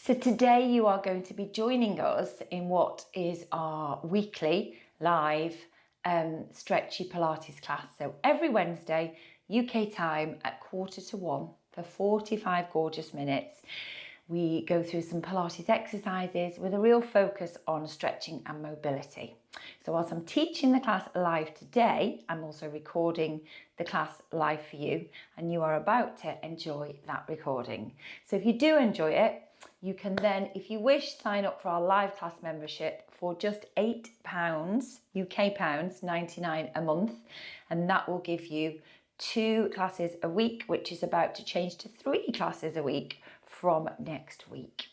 So today you are going to be joining us in what is our weekly live stretchy Pilates class. So every Wednesday, UK time at 1:45 for 45 gorgeous minutes. We go through some Pilates exercises with a real focus on stretching and mobility. So whilst I'm teaching the class live today, I'm also recording the class live for you, and you are about to enjoy that recording. So if you do enjoy it, you can then, if you wish, sign up for our live class membership for just £8, UK pounds, 99 a month, and that will give you 2 classes a week, which is about to change to 3 classes a week from next week.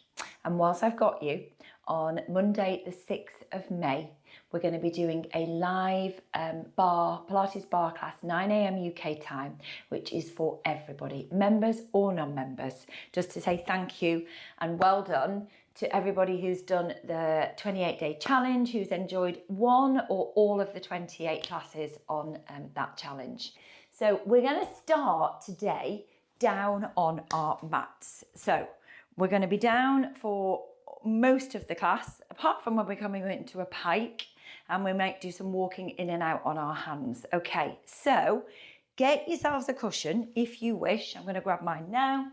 And whilst I've got you, on Monday the 6th of May, we're going to be doing a live Pilates bar class, 9 a.m. UK time, which is for everybody, members or non-members, just to say thank you and well done to everybody who's done the 28-day challenge, who's enjoyed one or all of the 28 classes on that challenge. So we're going to start today down on our mats. So we're going to be down for most of the class, apart from when we're coming into a pike, and we might do some walking in and out on our hands. Okay, so get yourselves a cushion if you wish. I'm going to grab mine now.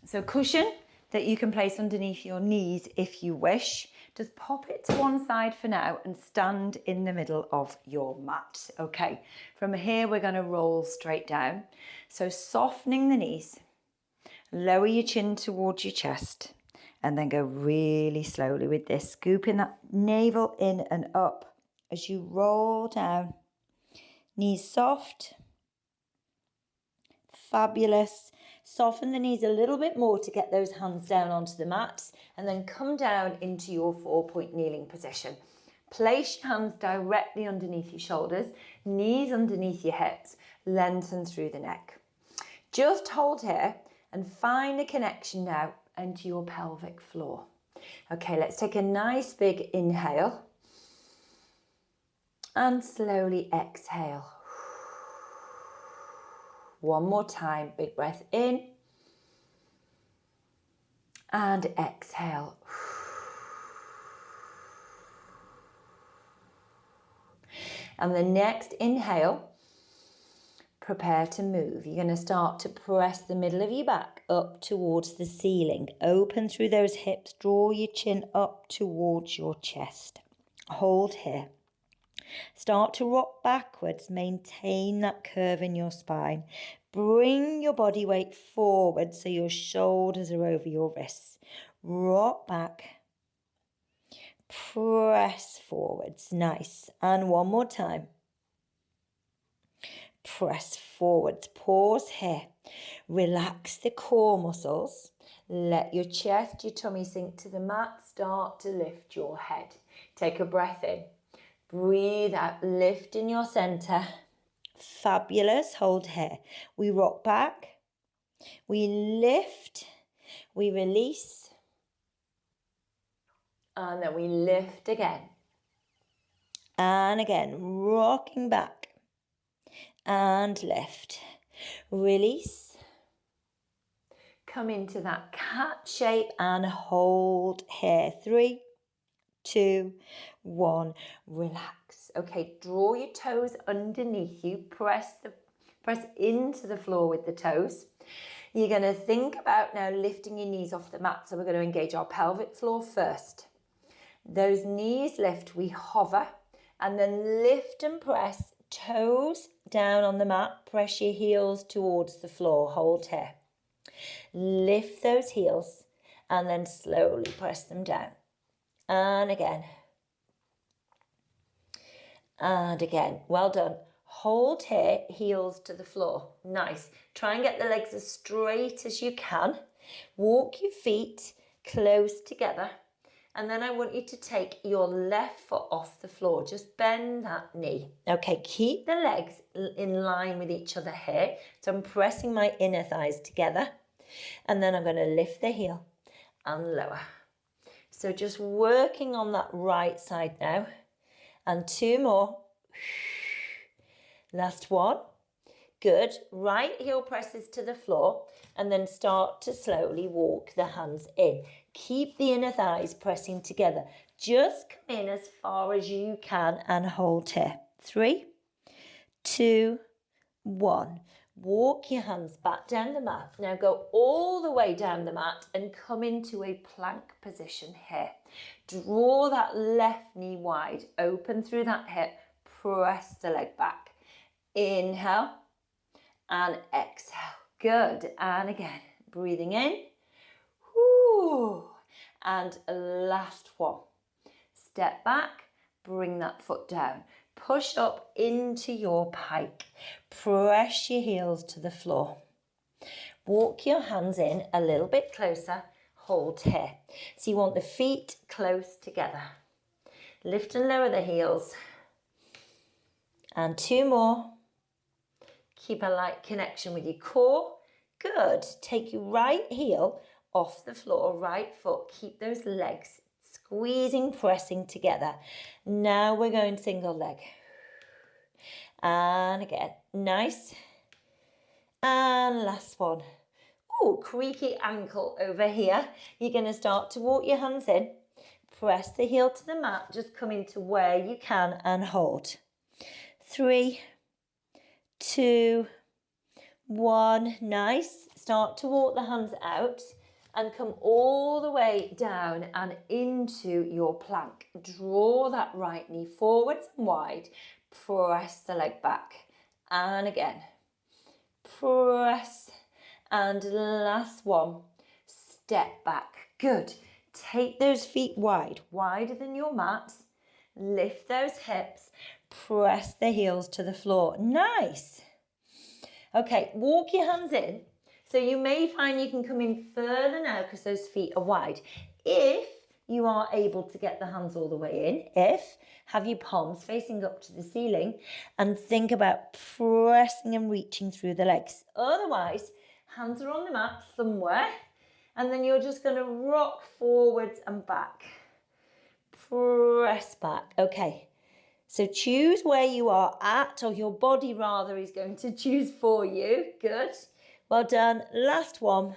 So cushion that you can place underneath your knees if you wish. Just pop it to one side for now and stand in the middle of your mat. Okay, from here we're going to roll straight down. So softening the knees, lower your chin towards your chest, and then go really slowly with this, scooping that navel in and up as you roll down. Knees soft. Fabulous. Soften the knees a little bit more to get those hands down onto the mat, and then come down into your 4-point kneeling position. Place your hands directly underneath your shoulders, knees underneath your hips, lengthen through the neck. Just hold here and find a connection now into your pelvic floor. Okay, let's take a nice big inhale and slowly exhale. One more time, big breath in and exhale. And the next inhale, prepare to move. You're going to start to press the middle of your back up towards the ceiling. Open through those hips. Draw your chin up towards your chest. Hold here. Start to rock backwards. Maintain that curve in your spine. Bring your body weight forward so your shoulders are over your wrists. Rock back. Press forwards. Nice. And one more time. Press forwards. Pause here. Relax the core muscles. Let your chest, your tummy sink to the mat. Start to lift your head. Take a breath in. Breathe out. Lift in your center. Fabulous. Hold here. We rock back. We lift. We release. And then we lift again. And again. Rocking back. And lift. Release. Come into that cat shape and hold here. 3, 2, 1. Relax. Okay, draw your toes underneath you. Press into the floor with the toes. You're going to think about now lifting your knees off the mat. So we're going to engage our pelvic floor first. Those knees lift, we hover, and then lift and press. Toes down on the mat, press your heels towards the floor, hold here. Lift those heels and then slowly press them down. And again. And again. Well done. Hold here, heels to the floor. Nice. Try and get the legs as straight as you can. Walk your feet close together. And then I want you to take your left foot off the floor. Just bend that knee. Okay, keep the legs in line with each other here. So I'm pressing my inner thighs together. And then I'm going to lift the heel and lower. So just working on that right side now. And 2 more. Last one. Good. Right heel presses to the floor and then start to slowly walk the hands in. Keep the inner thighs pressing together. Just come in as far as you can and hold here. 3, 2, 1. Walk your hands back down the mat. Now go all the way down the mat and come into a plank position here. Draw that left knee wide, open through that hip, press the leg back. Inhale and exhale. Good. And again, breathing in. Whoo. And last one. Step back, bring that foot down. Push up into your pike. Press your heels to the floor. Walk your hands in a little bit closer. Hold here. So you want the feet close together. Lift and lower the heels. And 2 more. Keep a light connection with your core. Good. Take your right heel off the floor, right foot. Keep those legs squeezing, pressing together. Now we're going single leg. And again, nice. And last one. Oh, creaky ankle over here. You're going to start to walk your hands in. Press the heel to the mat. Just come into where you can and hold. 3, 2, 1. Nice. Start to walk the hands out and come all the way down and into your plank. Draw that right knee forwards and wide. Press the leg back. And again. Press. And last one. Step back. Good. Take those feet wide, wider than your mat. Lift those hips. Press the heels to the floor. Nice. Okay, walk your hands in. So you may find you can come in further now because those feet are wide. If you are able to get the hands all the way in, have your palms facing up to the ceiling and think about pressing and reaching through the legs. Otherwise, hands are on the mat somewhere and then you're just going to rock forwards and back. Press back. Okay. So choose where you are at, or your body rather is going to choose for you. Good. Well done. Last one.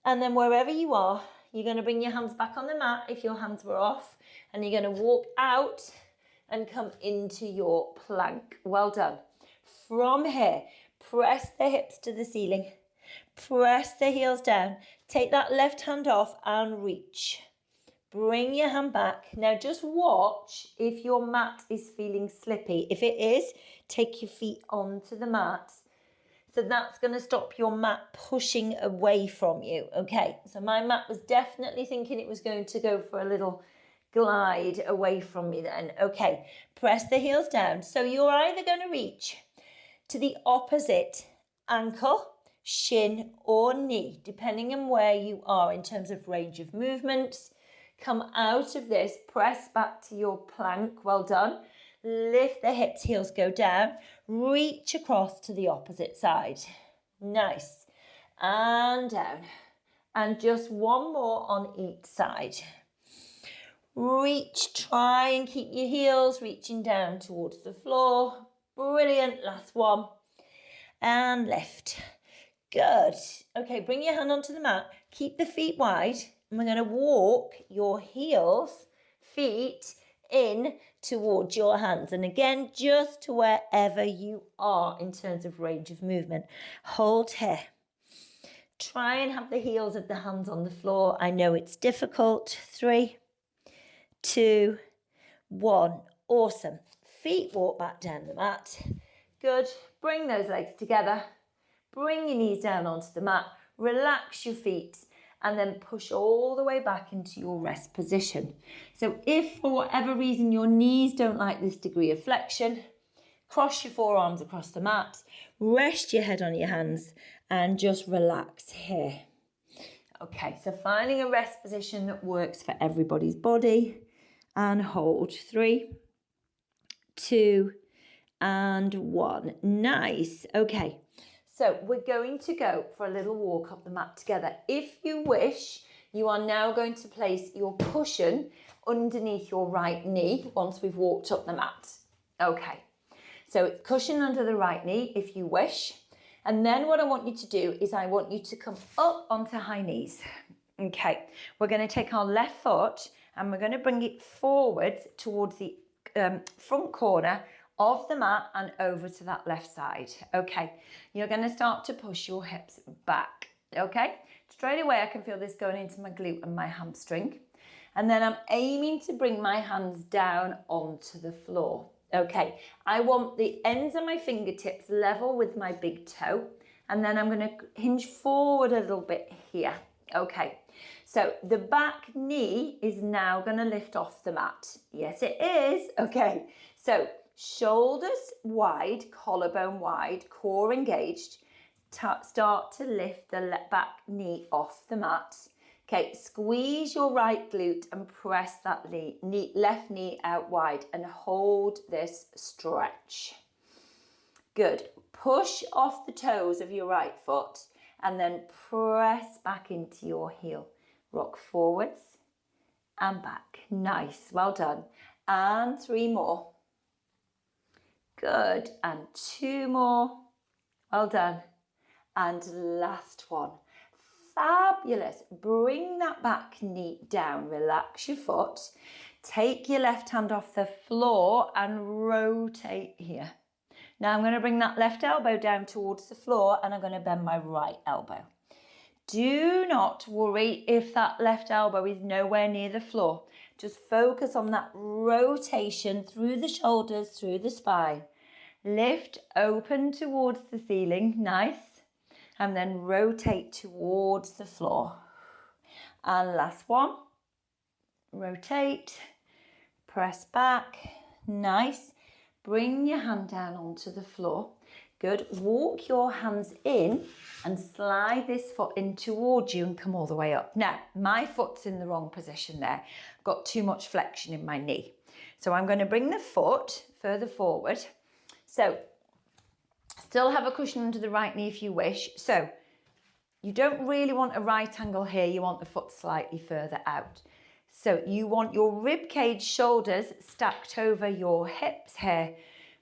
And then wherever you are, you're going to bring your hands back on the mat if your hands were off. And you're going to walk out and come into your plank. Well done. From here, press the hips to the ceiling. Press the heels down. Take that left hand off and reach. Bring your hand back. Now just watch if your mat is feeling slippy. If it is, take your feet onto the mat. So that's going to stop your mat pushing away from you. Okay, so my mat was definitely thinking it was going to go for a little glide away from me then. Okay, press the heels down. So you're either going to reach to the opposite ankle, shin or knee, depending on where you are in terms of range of movement. Come out of this, press back to your plank. Well done. Lift the hips, heels go down. Reach across to the opposite side. Nice. And down. And just one more on each side. Reach, try and keep your heels reaching down towards the floor. Brilliant. Last one. And lift. Good. Okay, bring your hand onto the mat. Keep the feet wide. And we're going to walk your heels, feet in towards your hands. And again, just to wherever you are in terms of range of movement. Hold here. Try and have the heels of the hands on the floor. I know it's difficult. 3, 2, 1. Awesome. Feet walk back down the mat. Good. Bring those legs together. Bring your knees down onto the mat. Relax your feet. And then push all the way back into your rest position. So if for whatever reason your knees don't like this degree of flexion, cross your forearms across the mat, rest your head on your hands and just relax here. Okay, so finding a rest position that works for everybody's body and hold. 3, 2, and 1. Nice. Okay. So we're going to go for a little walk up the mat together. If you wish, you are now going to place your cushion underneath your right knee once we've walked up the mat. Okay, So it's cushion under the right knee if you wish. And then what I want you to do is I want you to come up onto high knees. Okay, we're going to take our left foot and we're going to bring it forwards towards the front corner of the mat and over to that left side. Okay, you're going to start to push your hips back. Okay, straight away I can feel this going into my glute and my hamstring. And then I'm aiming to bring my hands down onto the floor. Okay, I want the ends of my fingertips level with my big toe. And then I'm going to hinge forward a little bit here. Okay, so the back knee is now going to lift off the mat. Yes, it is. Okay, so shoulders wide, collarbone wide, core engaged. Start to lift the back knee off the mat. Okay, squeeze your right glute and press that left knee out wide and hold this stretch. Good. Push off the toes of your right foot and then press back into your heel. Rock forwards and back. Nice. Well done. And 3 more. Good. And 2 more. Well done. And last one. Fabulous. Bring that back knee down. Relax your foot. Take your left hand off the floor and rotate here. Now I'm going to bring that left elbow down towards the floor and I'm going to bend my right elbow. Do not worry if that left elbow is nowhere near the floor. Just focus on that rotation through the shoulders, through the spine. Lift open towards the ceiling. Nice. And then rotate towards the floor. And last one. Rotate. Press back. Nice. Bring your hand down onto the floor. Good. Walk your hands in and slide this foot in towards you and come all the way up. Now, my foot's in the wrong position there. I've got too much flexion in my knee. So I'm going to bring the foot further forward. So still have a cushion under the right knee if you wish. So you don't really want a right angle here. You want the foot slightly further out. So you want your rib cage shoulders stacked over your hips here.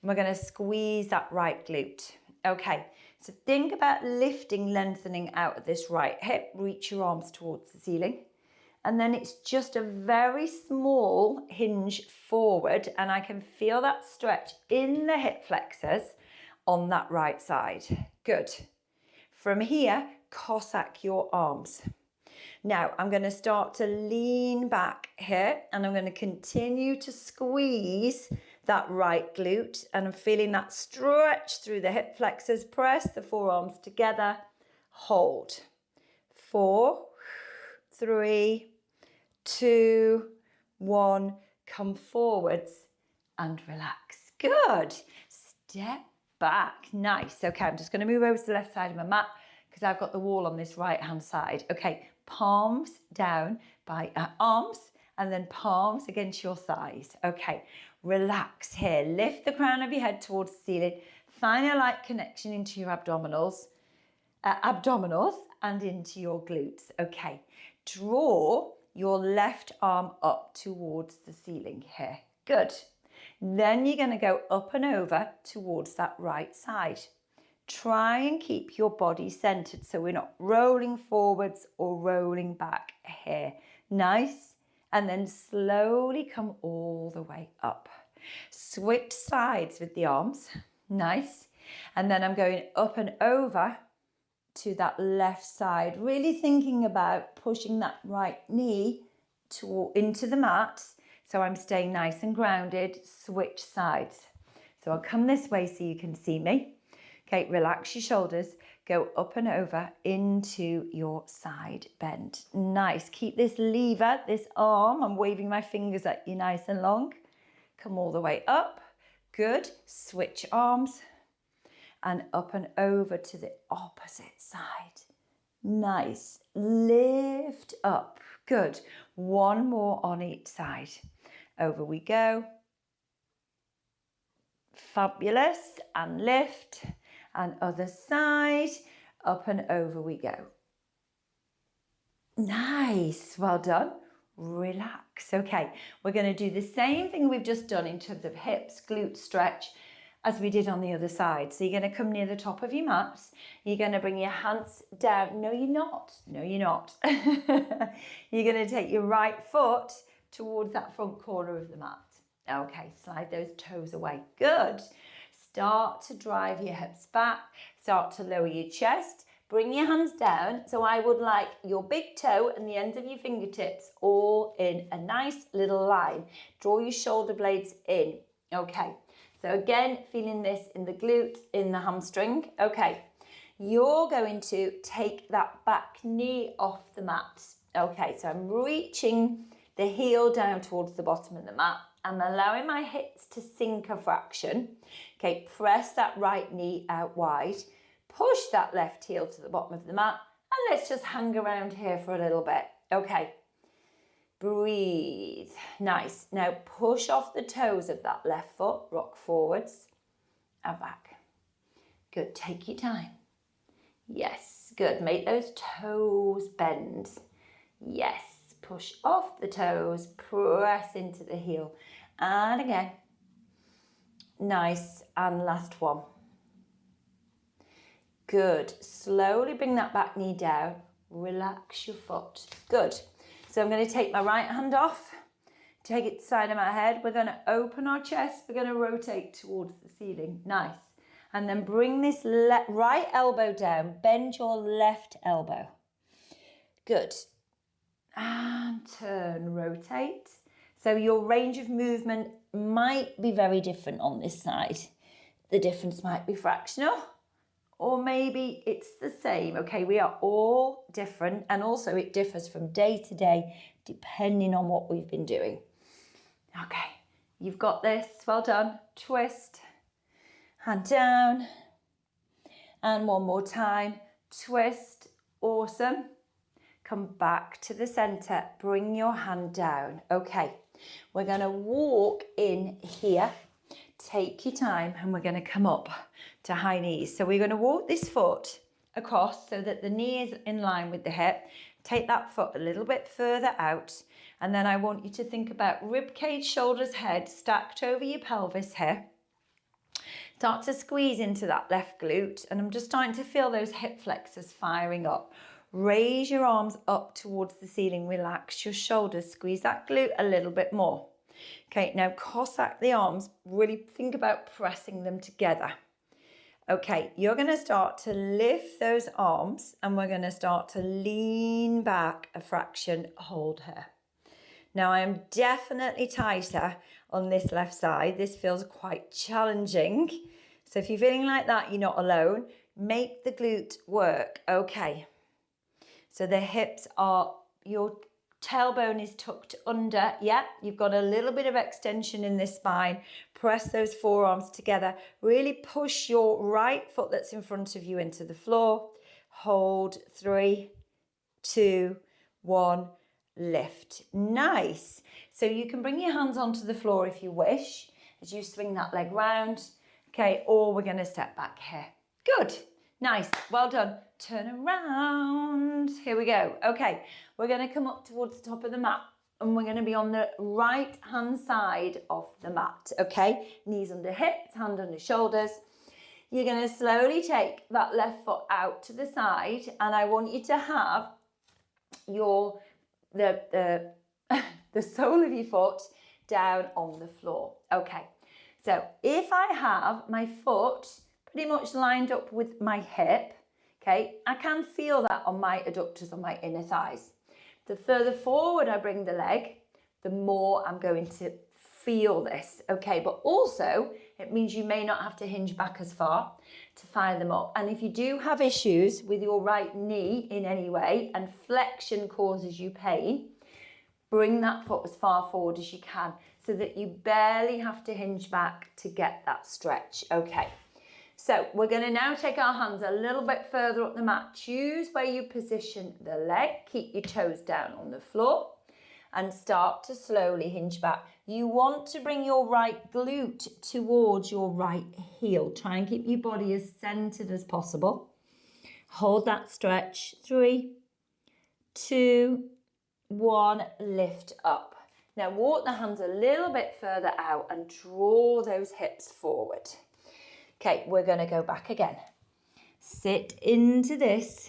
And we're going to squeeze that right glute. Okay, so think about lifting, lengthening out of this right hip. Reach your arms towards the ceiling. And then it's just a very small hinge forward. And I can feel that stretch in the hip flexors on that right side. Good. From here, Cossack your arms. Now I'm going to start to lean back here and I'm going to continue to squeeze that right glute and I'm feeling that stretch through the hip flexors. Press the forearms together. Hold. 4, 3, 2, 1. Come forwards and relax. Good. Step back. Nice. Okay, I'm just going to move over to the left side of my mat because I've got the wall on this right hand side. Okay, palms down by arms and then palms against your thighs. Okay, relax here. Lift the crown of your head towards the ceiling. Find a light connection into your abdominals and into your glutes. Okay, draw your left arm up towards the ceiling here. Good. Then you're going to go up and over towards that right side. Try and keep your body centered so we're not rolling forwards or rolling back here. Nice. And then slowly come all the way up. Switch sides with the arms. Nice. And then I'm going up and over to that left side. Really thinking about pushing that right knee into the mat. So I'm staying nice and grounded. Switch sides. So I'll come this way so you can see me. Okay, relax your shoulders. Go up and over into your side bend. Nice. Keep this lever, this arm. I'm waving my fingers at you nice and long. Come all the way up. Good. Switch arms. And up and over to the opposite side. Nice. Lift up. Good. One more on each side. Over we go. Fabulous. And lift. And other side. Up and over we go. Nice. Well done. Relax. Okay. We're going to do the same thing we've just done in terms of hips, glute stretch. as we did on the other side. So you're going to come near the top of your mat. You're going to bring your hands down. No, you're not. No, you're not. You're going to take your right foot towards that front corner of the mat. Okay, slide those toes away. Good. Start to drive your hips back. Start to lower your chest. Bring your hands down. So I would like your big toe and the ends of your fingertips all in a nice little line. Draw your shoulder blades in. Okay. So again, feeling this in the glute, in the hamstring. Okay, you're going to take that back knee off the mat. Okay, so I'm reaching the heel down towards the bottom of the mat. I'm allowing my hips to sink a fraction. Okay, press that right knee out wide. Push that left heel to the bottom of the mat. And let's just hang around here for a little bit. Okay. Breathe. Nice. Now push off the toes of that left foot. Rock forwards and back. Good. Take your time. Yes. Good. Make those toes bend. Yes. Push off the toes. Press into the heel. And again. Nice. And last one. Good. Slowly bring that back knee down. Relax your foot. Good. So I'm going to take my right hand off, take it to the side of my head. We're going to open our chest. We're going to rotate towards the ceiling. Nice. And then bring this right elbow down. Bend your left elbow. Good. And turn, rotate. So your range of movement might be very different on this side. The difference might be fractional. Or maybe it's the same. Okay, we are all different, and also it differs from day to day depending on what we've been doing. Okay, you've got this. Well done. Twist, hand down, and one more time. Twist. Awesome. Come back to the center. Bring your hand down. Okay, we're going to walk in here. Take your time, and we're going to come up to high knees. So we're going to walk this foot across so that the knee is in line with the hip. Take that foot a little bit further out, and then I want you to think about rib cage, shoulders, head stacked over your pelvis here. Start to squeeze into that left glute, and I'm just starting to feel those hip flexors firing up. Raise your arms up towards the ceiling. Relax your shoulders. Squeeze that glute a little bit more. Okay, now Cossack the arms. Really think about pressing them together. Okay, you're going to start to lift those arms, and we're going to start to lean back a fraction. Hold here. Now I am definitely tighter on this left side. This feels quite challenging. So if you're feeling like that, you're not alone. Make the glute work. Okay. So the hips are, your tailbone is tucked under. Yeah, you've got a little bit of extension in this spine. Press those forearms together. Really push your right foot that's in front of you into the floor. Hold. 3, 2, 1. Lift. Nice. So you can bring your hands onto the floor if you wish as you swing that leg round. Okay, or we're going to step back here. Good. Nice. Well done. Turn around. Here we go. Okay, we're going to come up towards the top of the mat, and we're going to be on the right hand side of the mat. Okay, knees under hips, hand under shoulders. You're going to slowly take that left foot out to the side, and I want you to have your the sole of your foot down on the floor. Okay, so if I have my foot pretty much lined up with my hip, okay, I can feel that on my adductors on my inner thighs. The further forward I bring the leg, the more I'm going to feel this, okay? But also, it means you may not have to hinge back as far to fire them up. And if you do have issues with your right knee in any way and flexion causes you pain, bring that foot as far forward as you can so that you barely have to hinge back to get that stretch, okay? So we're going to now take our hands a little bit further up the mat. Choose where you position the leg. Keep your toes down on the floor and start to slowly hinge back. You want to bring your right glute towards your right heel. Try and keep your body as centered as possible. Hold that stretch. 3, 2, 1. Lift up. Now walk the hands a little bit further out and draw those hips forward. Okay, we're going to go back again. Sit into this.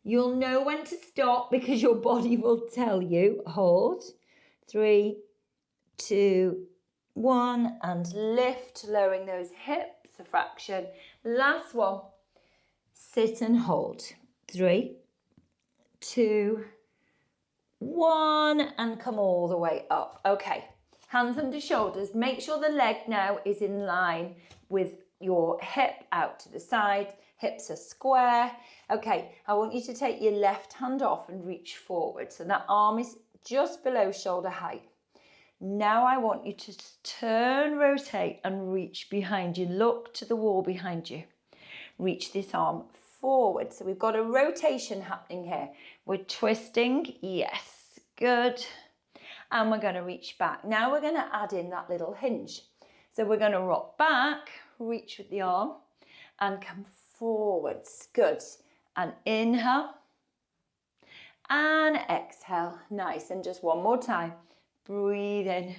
You'll know when to stop because your body will tell you. Hold. 3, 2, 1, and lift, lowering those hips a fraction. Last one. Sit and hold. 3, 2, 1, and come all the way up. Okay, hands under shoulders. Make sure the leg now is in line with your hip out to the side. Hips are square. Okay, I want you to take your left hand off and reach forward. So that arm is just below shoulder height. Now I want you to turn, rotate, and reach behind you. Look to the wall behind you. Reach this arm forward. So we've got a rotation happening here. We're twisting. Yes, good. And we're going to reach back. Now we're going to add in that little hinge. So we're going to rock back, reach with the arm, and come forwards. Good. And inhale. And exhale. Nice. And just one more time. Breathe in,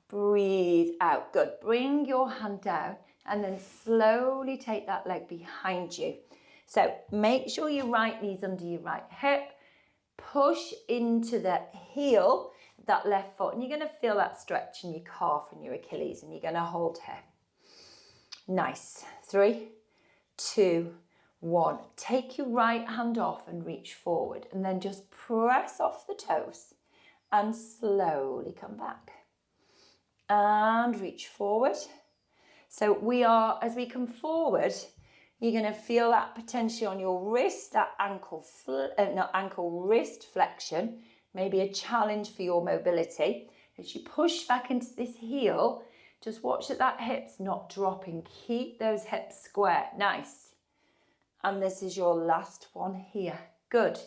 breathe out. Good. Bring your hand down and then slowly take that leg behind you. So make sure your right knee's under your right hip. Push into the heel of that left foot, and you're going to feel that stretch in your calf and your Achilles, and you're going to hold here. Nice. 3, 2, 1. Take your right hand off and reach forward, and then just press off the toes. And slowly come back and reach forward. So as we come forward, you're going to feel that potentially on your wrist, that wrist flexion, maybe a challenge for your mobility. As you push back into this heel, just watch that hip's not dropping. Keep those hips square. Nice. And this is your last one here. Good.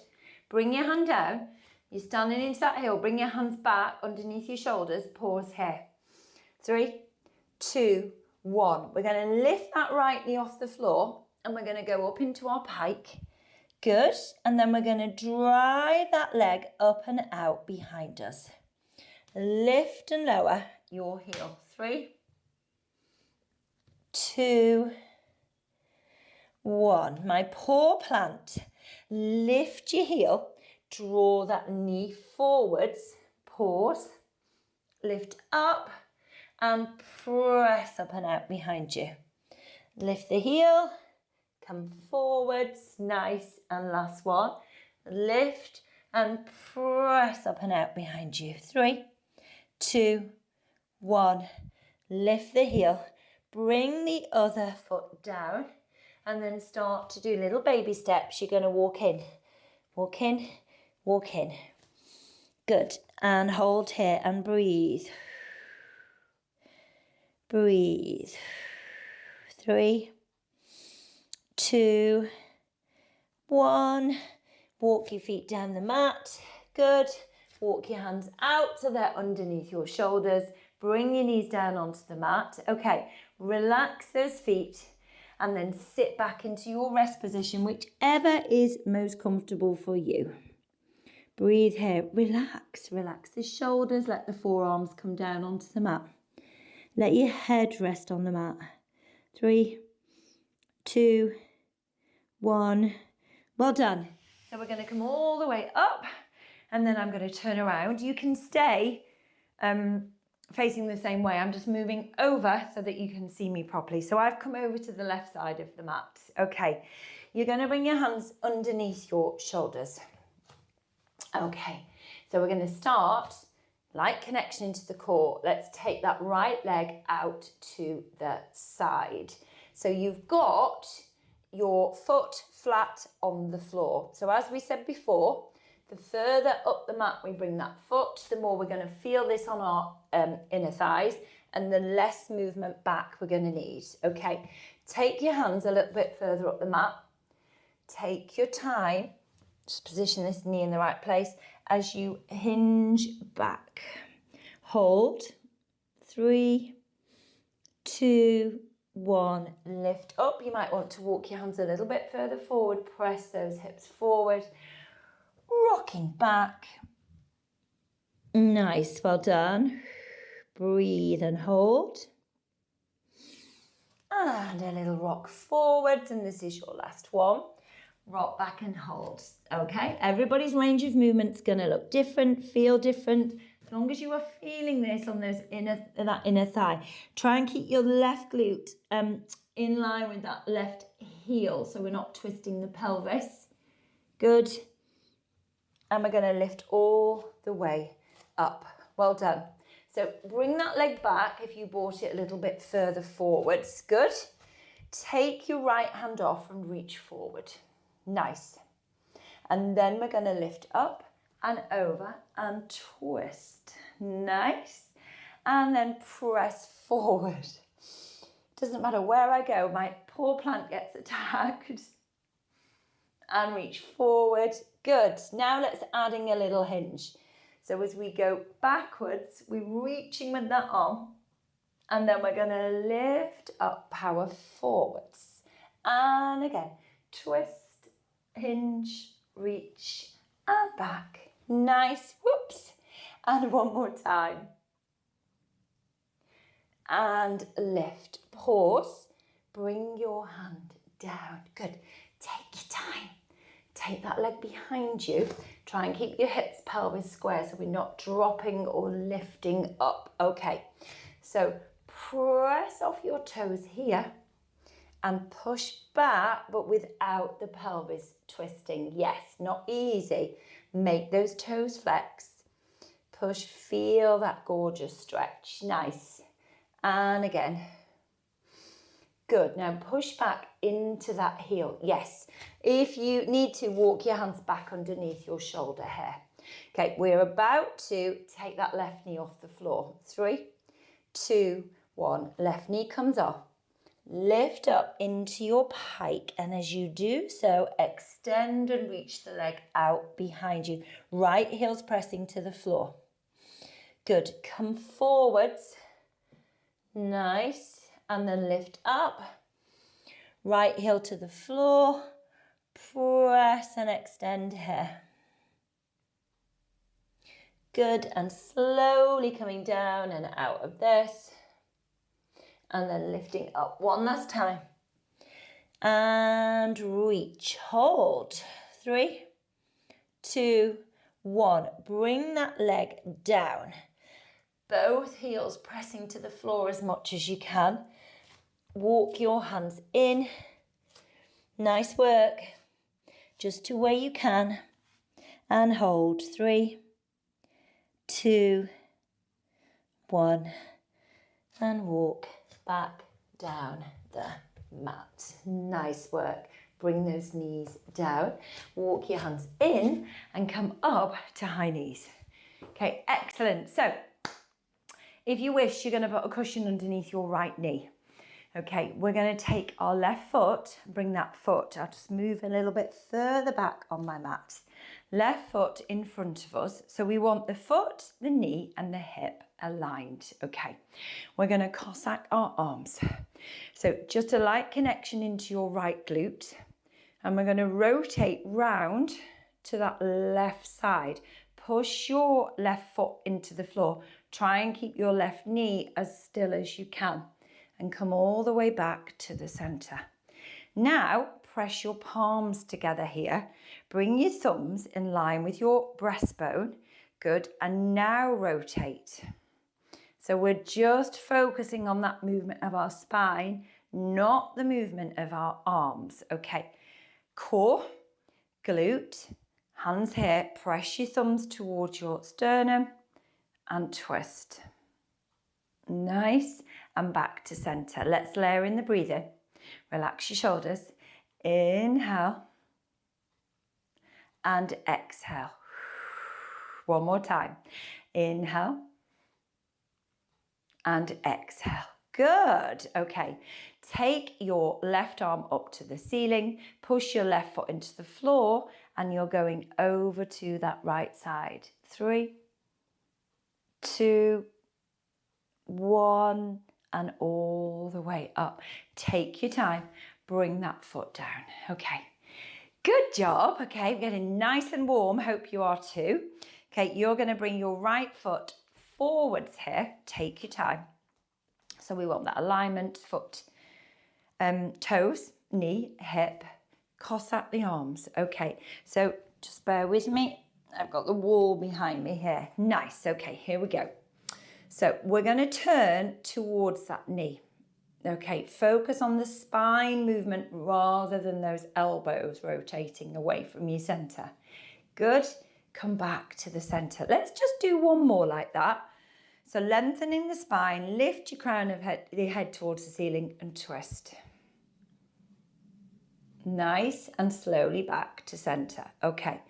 Bring your hand down. You're standing into that heel. Bring your hands back underneath your shoulders. Pause here. 3, 2, 1. We're going to lift that right knee off the floor and we're going to go up into our pike. Good. And then we're going to drive that leg up and out behind us. Lift and lower your heel. 3, 2, 1. My paw plant. Lift your heel. Draw that knee forwards, pause, lift up and press up and out behind you. Lift the heel, come forwards, nice, and last one. Lift and press up and out behind you. 3, 2, 1. Lift the heel, bring the other foot down and then start to do little baby steps. You're going to walk in, walk in, walk in. Good. And hold here and breathe. Breathe. 3, 2, 1. Walk your feet down the mat. Good. Walk your hands out so they're underneath your shoulders. Bring your knees down onto the mat. Okay. Relax those feet and then sit back into your rest position, whichever is most comfortable for you. Breathe here. Relax. Relax the shoulders. Let the forearms come down onto the mat. Let your head rest on the mat. 3, 2, 1. Well done. So we're going to come all the way up and then I'm going to turn around. You can stay facing the same way. I'm just moving over so that you can see me properly. So I've come over to the left side of the mat. Okay. You're going to bring your hands underneath your shoulders. Okay, so we're going to start light connection into the core. Let's take that right leg out to the side. So you've got your foot flat on the floor. So as we said before, the further up the mat we bring that foot, the more we're going to feel this on our inner thighs and the less movement back we're going to need. Okay, take your hands a little bit further up the mat. Take your time. Just position this knee in the right place as you hinge back. Hold. 3, 2, 1. Lift up. You might want to walk your hands a little bit further forward. Press those hips forward. Rocking back. Nice. Well done. Breathe and hold. And a little rock forwards, and this is your last one. Rock back and hold. Okay, everybody's range of movement's gonna look different, feel different. As long as you are feeling this on that inner thigh, try and keep your left glute in line with that left heel, so we're not twisting the pelvis. Good. And we're gonna lift all the way up. Well done. So bring that leg back if you brought it a little bit further forwards. Good. Take your right hand off and reach forward. Nice. And then we're going to lift up and over and twist. Nice. And then press forward. Doesn't matter where I go, my poor plant gets attacked. And reach forward. Good. Now let's adding a little hinge. So as we go backwards, we're reaching with that arm. And then we're going to lift up, power forwards. And again, twist, hinge, reach, and back. Nice. Whoops. And one more time. And lift. Pause. Bring your hand down. Good. Take your time. Take that leg behind you. Try and keep your hips, pelvis square so we're not dropping or lifting up. Okay. So press off your toes here and push back, but without the pelvis twisting. Yes, not easy. Make those toes flex. Push, feel that gorgeous stretch. Nice. And again. Good. Now push back into that heel. Yes. If you need to, walk your hands back underneath your shoulder here. Okay, we're about to take that left knee off the floor. 3, 2, 1. Left knee comes off. Lift up into your pike, and as you do so, extend and reach the leg out behind you. Right heel's pressing to the floor. Good. Come forwards. Nice. And then lift up. Right heel to the floor. Press and extend here. Good. And slowly coming down and out of this. And then lifting up one last time. And reach. Hold. 3, 2, 1. Bring that leg down. Both heels pressing to the floor as much as you can. Walk your hands in. Nice work. Just to where you can. And hold. 3, 2, 1. And walk back down the mat. Nice work. Bring those knees down. Walk your hands in and come up to high knees. Okay, excellent. So, if you wish, you're going to put a cushion underneath your right knee. Okay, we're going to take our left foot, bring that foot. I'll just move a little bit further back on my mat. Left foot in front of us. So we want the foot, the knee and the hip aligned. Okay, we're going to Cossack our arms. So just a light connection into your right glute. And we're going to rotate round to that left side. Push your left foot into the floor. Try and keep your left knee as still as you can. And come all the way back to the center. Now, press your palms together here. Bring your thumbs in line with your breastbone. Good. And now rotate. So we're just focusing on that movement of our spine, not the movement of our arms. Okay. Core, glute, hands here. Press your thumbs towards your sternum and twist. Nice. And back to center. Let's layer in the breathing. Relax your shoulders. Inhale. And exhale. One more time. Inhale. And exhale. Good. Okay. Take your left arm up to the ceiling. Push your left foot into the floor. And you're going over to that right side. 3, 2, 1. And all the way up. Take your time. Bring that foot down. Okay. Good job. Okay, we're getting nice and warm. Hope you are too. Okay, you're going to bring your right foot forwards here. Take your time. So we want that alignment, foot toes, knee, hip, Cossack the arms. Okay, so just bear with me. I've got the wall behind me here. Nice. Okay, here we go. So we're going to turn towards that knee. Okay, focus on the spine movement rather than those elbows rotating away from your center. Good. Come back to the center. Let's just do one more like that. So lengthening the spine, lift your crown of the head towards the ceiling and twist. Nice, and slowly back to center. Okay,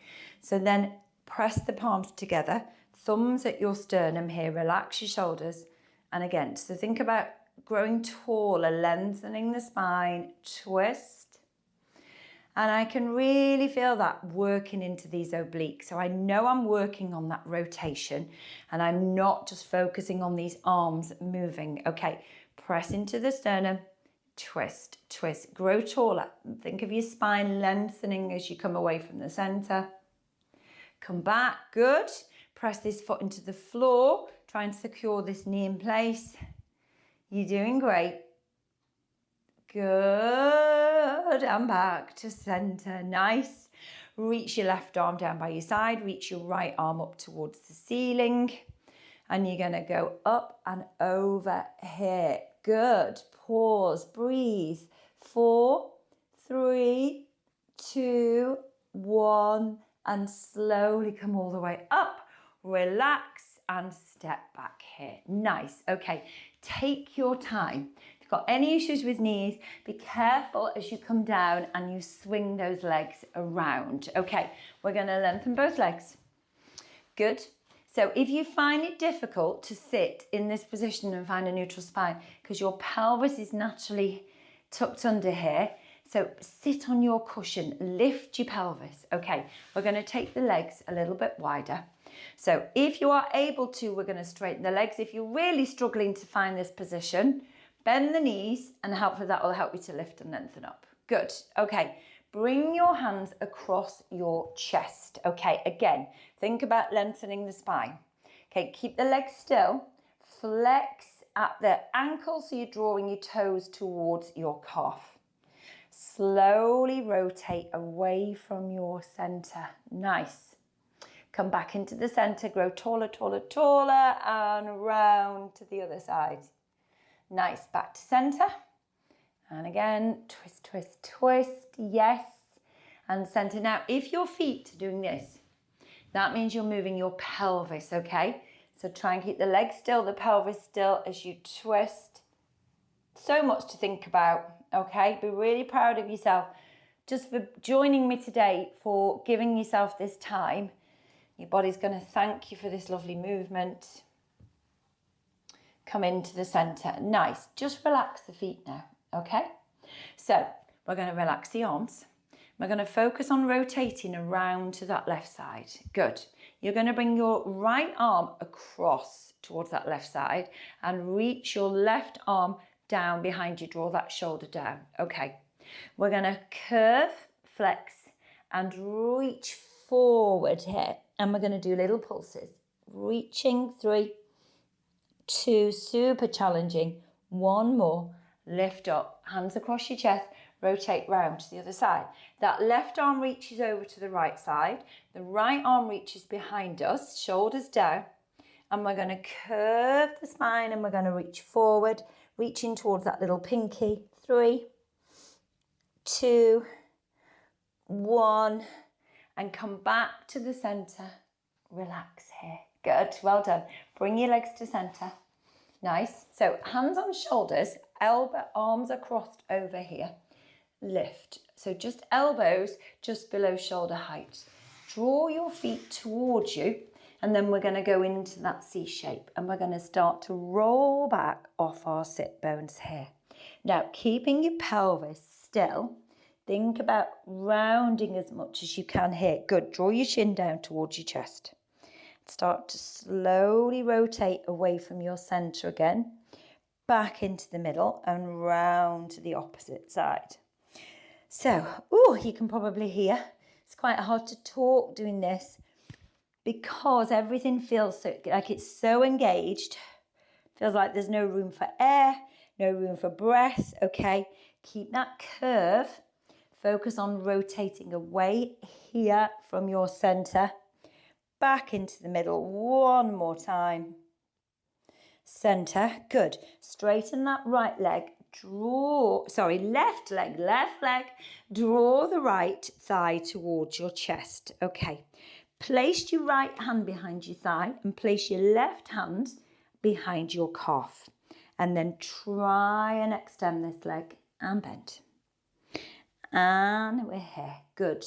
so then press the palms together, thumbs at your sternum here, relax your shoulders. And again, so think about growing taller, lengthening the spine, twist. And I can really feel that working into these obliques. So I know I'm working on that rotation and I'm not just focusing on these arms moving. Okay, press into the sternum, twist, twist, grow taller. Think of your spine lengthening as you come away from the center. Come back, good. Press this foot into the floor. Try and secure this knee in place. You're doing great. Good, and back to center. Nice. Reach your left arm down by your side. Reach your right arm up towards the ceiling. And you're gonna go up and over here. Good. Pause, breathe. 4, 3, 2, 1, and slowly come all the way up. Relax and step back here. Nice. Okay, take your time. If you've got any issues with knees, be careful as you come down and you swing those legs around. Okay, we're gonna lengthen both legs. Good. So if you find it difficult to sit in this position and find a neutral spine because your pelvis is naturally tucked under here, so sit on your cushion, lift your pelvis. Okay, we're going to take the legs a little bit wider. So if you are able to, we're going to straighten the legs. If you're really struggling to find this position, bend the knees and that will help you to lift and lengthen up. Good. Okay. Bring your hands across your chest. Okay, again, think about lengthening the spine. Okay, keep the legs still. Flex at the ankle so you're drawing your toes towards your calf. Slowly rotate away from your center. Nice. Come back into the center, grow taller, taller, taller, and round to the other side. Nice, back to center. And again, twist, twist, twist, yes. And center. Now, if your feet are doing this, that means you're moving your pelvis, okay? So try and keep the legs still, the pelvis still as you twist. So much to think about, okay? Be really proud of yourself just for joining me today, for giving yourself this time. Your body's going to thank you for this lovely movement. Come into the center. Nice. Just relax the feet now. Okay, so we're going to relax the arms. We're going to focus on rotating around to that left side. Good. You're going to bring your right arm across towards that left side and reach your left arm down behind you. Draw that shoulder down. Okay, we're going to curve, flex, and reach forward here. And we're going to do little pulses. Reaching, 3, 2, super challenging. 1 more. Lift up, hands across your chest, rotate round to the other side. That left arm reaches over to the right side. The right arm reaches behind us, shoulders down. And we're going to curve the spine and we're going to reach forward, reaching towards that little pinky. 3, 2, 1. And come back to the center. Relax here. Good, well done. Bring your legs to center. Nice. So hands on shoulders, arms are crossed over here. Lift. So just elbows just below shoulder height. Draw your feet towards you and then we're going to go into that C shape and we're going to start to roll back off our sit bones here. Now, keeping your pelvis still, think about rounding as much as you can here. Good. Draw your shin down towards your chest. Start to slowly rotate away from your center again, back into the middle and round to the opposite side. So, you can probably hear it's quite hard to talk doing this because everything feels so like it's so engaged. Feels like there's no room for air, no room for breath. Okay, Keep that curve. Focus on rotating away here from your center. Back into the middle. One more time. Center. Good. Straighten that right leg. Left leg. Draw the right thigh towards your chest. Okay. Place your right hand behind your thigh and place your left hand behind your calf. And then try and extend this leg and bend. And we're here. Good.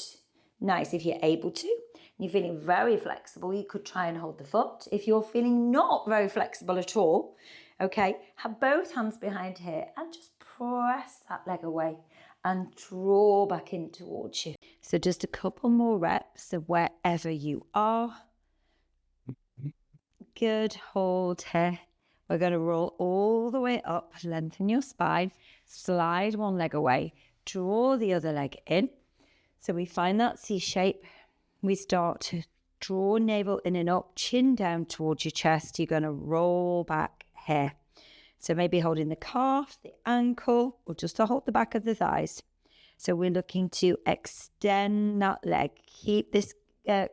Nice. If you're able to, you're feeling very flexible, you could try and hold the foot. If you're feeling not very flexible at all, okay, have both hands behind here and just press that leg away and draw back in towards you. So just a couple more reps of wherever you are. Good. Hold here. We're going to roll all the way up, lengthen your spine, slide one leg away, draw the other leg in. So we find that C shape. We start to draw navel in and up, chin down towards your chest. You're going to roll back here. So maybe holding the calf, the ankle, or just to hold the back of the thighs. So we're looking to extend that leg. Keep this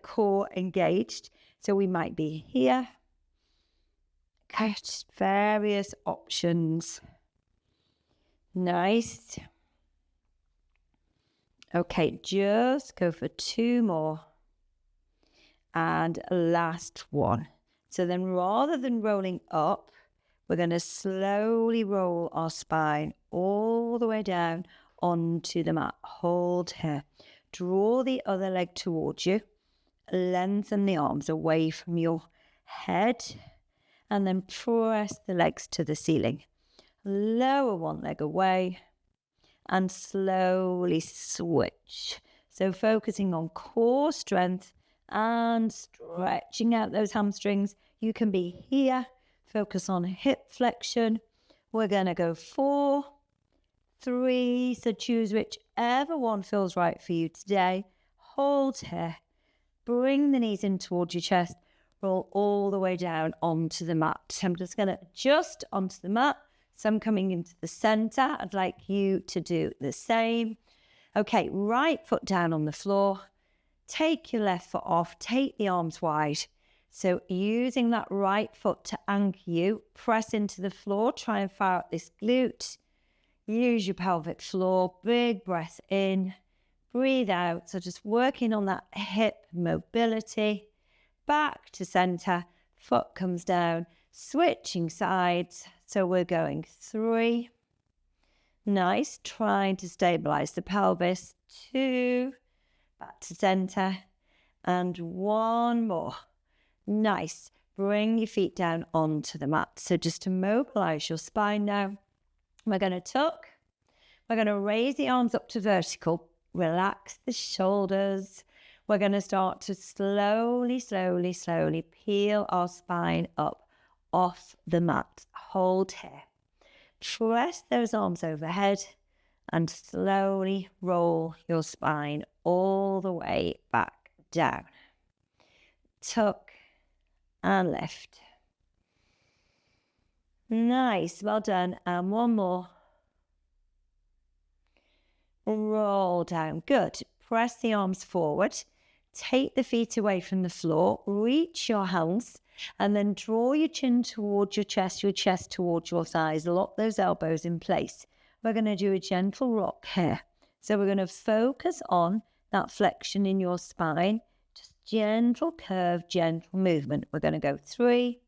core engaged. So we might be here. Okay, just various options. Nice. Okay, just go for 2 more. And last one. So then rather than rolling up, we're going to slowly roll our spine all the way down onto the mat. Hold here. Draw the other leg towards you. Lengthen the arms away from your head. And then press the legs to the ceiling. Lower one leg away. And slowly switch. So focusing on core strength and stretching out those hamstrings. You can be here. Focus on hip flexion. We're going to go 4, 3. So choose whichever one feels right for you today. Hold here. Bring the knees in towards your chest. Roll all the way down onto the mat. I'm just going to adjust onto the mat. Some coming into the center. I'd like you to do the same. Okay, right foot down on the floor. Take your left foot off. Take the arms wide. So using that right foot to anchor you, press into the floor. Try and fire up this glute. Use your pelvic floor. Big breath in. Breathe out. So just working on that hip mobility. Back to center. Foot comes down. Switching sides. So we're going 3. Nice. Trying to stabilize the pelvis. 2. Back to center. And 1 more. Nice. Bring your feet down onto the mat. So just to mobilize your spine now. We're going to tuck. We're going to raise the arms up to vertical. Relax the shoulders. We're going to start to slowly peel our spine up off the mat. Hold here. Press those arms overhead and slowly roll your spine all the way back down. Tuck and lift. Nice, well done. And 1 more. Roll down. Good. Press the arms forward. Take the feet away from the floor. Reach your hands and then draw your chin towards your chest towards your thighs. Lock those elbows in place. We're going to do a gentle rock here. So we're going to focus on that flexion in your spine. Just gentle curve, gentle movement. We're going to go 3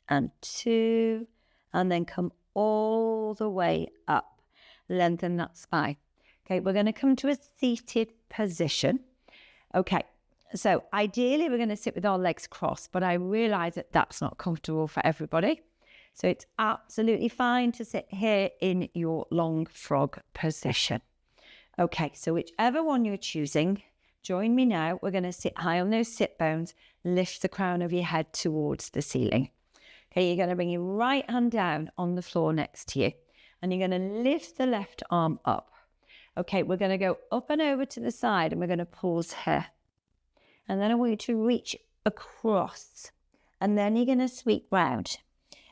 and 2 and then come all the way up. Lengthen that spine. Okay, we're going to come to a seated position. Okay, so ideally we're going to sit with our legs crossed, but I realize that that's not comfortable for everybody. So it's absolutely fine to sit here in your long frog position. Okay, so whichever one you're choosing, join me now. We're going to sit high on those sit bones, lift the crown of your head towards the ceiling. Okay, you're going to bring your right hand down on the floor next to you, and you're going to lift the left arm up. Okay, we're going to go up and over to the side, and we're going to pause here. And then I want you to reach across, and then you're going to sweep round.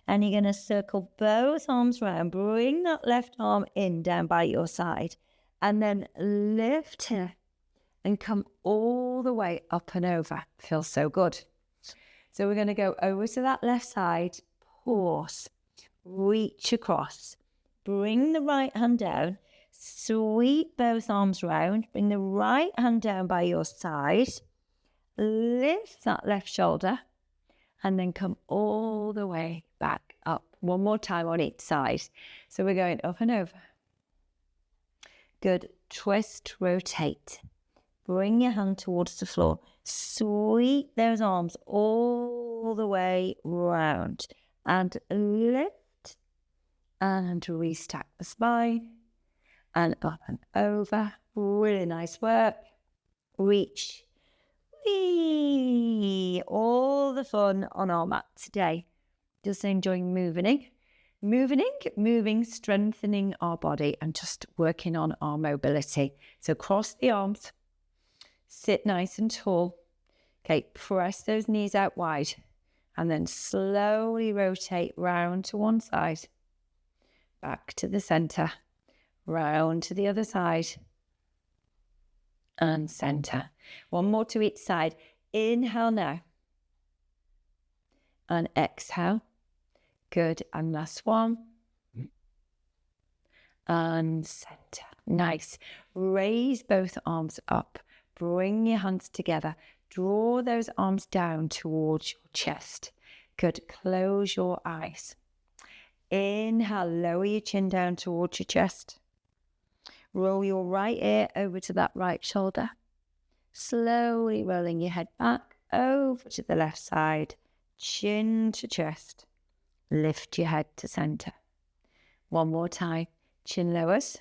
And you're going to circle both arms round. Bring that left arm in down by your side. And then lift here and come all the way up and over. Feels so good. So we're going to go over to that left side. Pause. Reach across. Bring the right hand down. Sweep both arms round. Bring the right hand down by your side. Lift that left shoulder. And then come all the way back up. One more time on each side. So we're going up and over. Good. Twist, rotate. Bring your hand towards the floor. Sweep those arms all the way round. And lift. And restack the spine. And up and over. Really nice work. Reach. Whee! All the fun on our mat today. Just enjoying moving, strengthening our body and just working on our mobility. So cross the arms, sit nice and tall. Okay, press those knees out wide and then slowly rotate round to one side, back to the center, round to the other side and center. One more to each side. Inhale now and exhale. Good. And last one. And center. Nice. Raise both arms up. Bring your hands together. Draw those arms down towards your chest. Good. Close your eyes. Inhale. Lower your chin down towards your chest. Roll your right ear over to that right shoulder. Slowly rolling your head back over to the left side. Chin to chest. Lift your head to center. One more time. Chin lowers.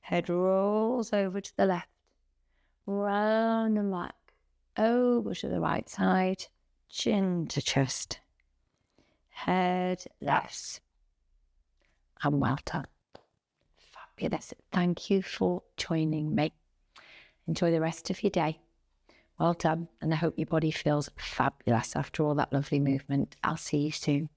Head rolls over to the left. Round and back. Over to the right side. Chin to chest. Head lifts. And well done. Fabulous. Thank you for joining me. Enjoy the rest of your day. Well done. And I hope your body feels fabulous after all that lovely movement. I'll see you soon.